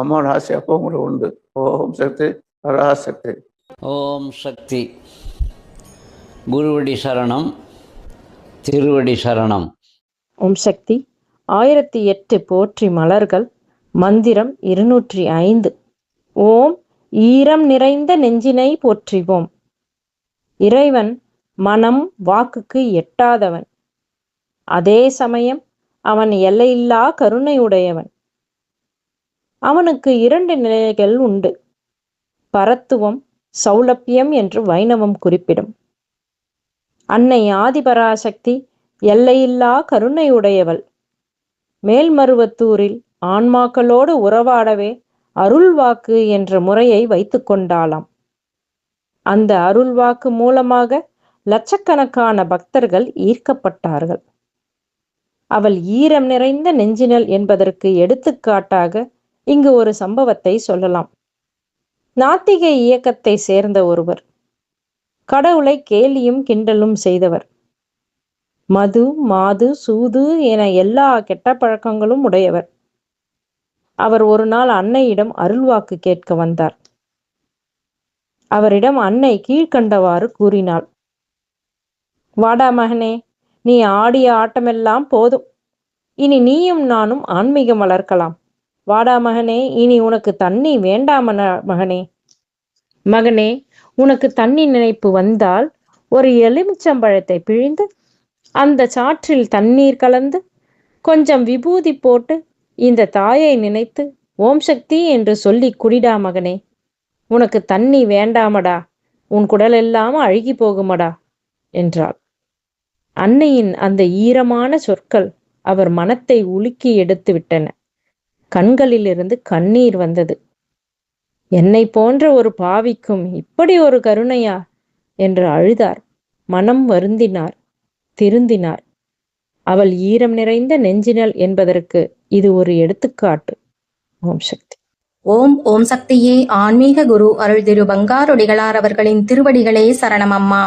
அம்மாவோட ஆசை அப்போ கூட உண்டு. ஓம் சக்தி, பராசக்தி. ஓம் சக்தி. குருவடி சரணம், திருவடி சரணம். ஓம் சக்தி. 1008 போற்றி மலர்கள். மந்திரம் 205. ஓம் ஈரம் நிறைந்த நெஞ்சினை போற்றிவோம். இறைவன் மனம் வாக்குக்கு எட்டாதவன். அதே சமயம் அவன் எல்லையில்லா கருணையுடையவன். அவனுக்கு 2 நிலைகள் உண்டு. பரத்துவம், சௌலபியம் என்று வைணவம் குறிப்பிடும். அன்னை ஆதிபராசக்தி எல்லையில்லா கருணையுடையவள். மேல்மருவத்தூரில் ஆன்மாக்களோடு உறவாடவே அருள்வாக்கு என்ற முறையை வைத்து கொண்டாளாம். அந்த அருள்வாக்கு மூலமாக லட்சக்கணக்கான பக்தர்கள் ஈர்க்கப்பட்டார்கள். அவள் ஈரம் நிறைந்த நெஞ்சினல் என்பதற்கு எடுத்துக்காட்டாக இங்கு ஒரு சம்பவத்தை சொல்லலாம். நாத்திக இயக்கத்தை சேர்ந்த ஒருவர், கடவுளை கேலியும் கிண்டலும் செய்தவர். மது, மாது, சூது என எல்லா கெட்ட பழக்கங்களும் உடையவர். அவர் ஒரு நாள் அன்னையிடம் அருள்வாக்கு கேட்க வந்தார். அவரிடம் அன்னை கீழ்கண்டவாறு கூறினாள். வாடா மகனே, நீ ஆடிய ஆட்டமெல்லாம் போதும். இனி நீயும் நானும் ஆன்மீகம் வளர்க்கலாம். வாடா மகனே, இனி உனக்கு தண்ணி வேண்டாம் மகனே. மகனே, உனக்கு தண்ணி நினைப்பு வந்தால் ஒரு எலுமிச்சம்பழத்தை பிழிந்து அந்த சாற்றில் தண்ணீர் கலந்து கொஞ்சம் விபூதி போட்டு இந்த தாயை நினைத்து ஓம் சக்தி என்று சொல்லி குடிடா மகனே. உனக்கு தண்ணி வேண்டாமடா, உன் குடல் எல்லாம் அழுகி போகுமடா என்றாள். அன்னையின் அந்த ஈரமான சொற்கள் அவர் மனத்தை உலுக்கி எடுத்து விட்டன. கண்களிலிருந்து கண்ணீர் வந்தது. என்னை போன்ற ஒரு பாவிக்கும் இப்படி ஒரு கருணையா என்று அழுதார். மனம் வருந்தினார், திருந்தினார். அவள் ஈரம் நிறைந்த நெஞ்சினல் என்பதற்கு இது ஒரு எடுத்துக்காட்டு. ஓம் சக்தி. ஓம் சக்தியே. ஆன்மீக குரு அருள் திரு பங்காரொடிகளார் அவர்களின் திருவடிகளே சரணம் அம்மா.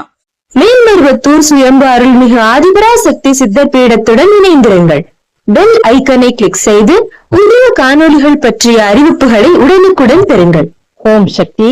மேல்மருவத்தூர் சுயம்பு அருள்மிகு ஆதிபராசக்தி சித்தர் பீடத்துடன் இணைந்திருங்கள். பெல் ஐக்கனை கிளிக் செய்து புதிய காணொளிகள் பற்றிய அறிவிப்புகளை உடனுக்குடன் பெறுங்கள். ஓம் சக்தி.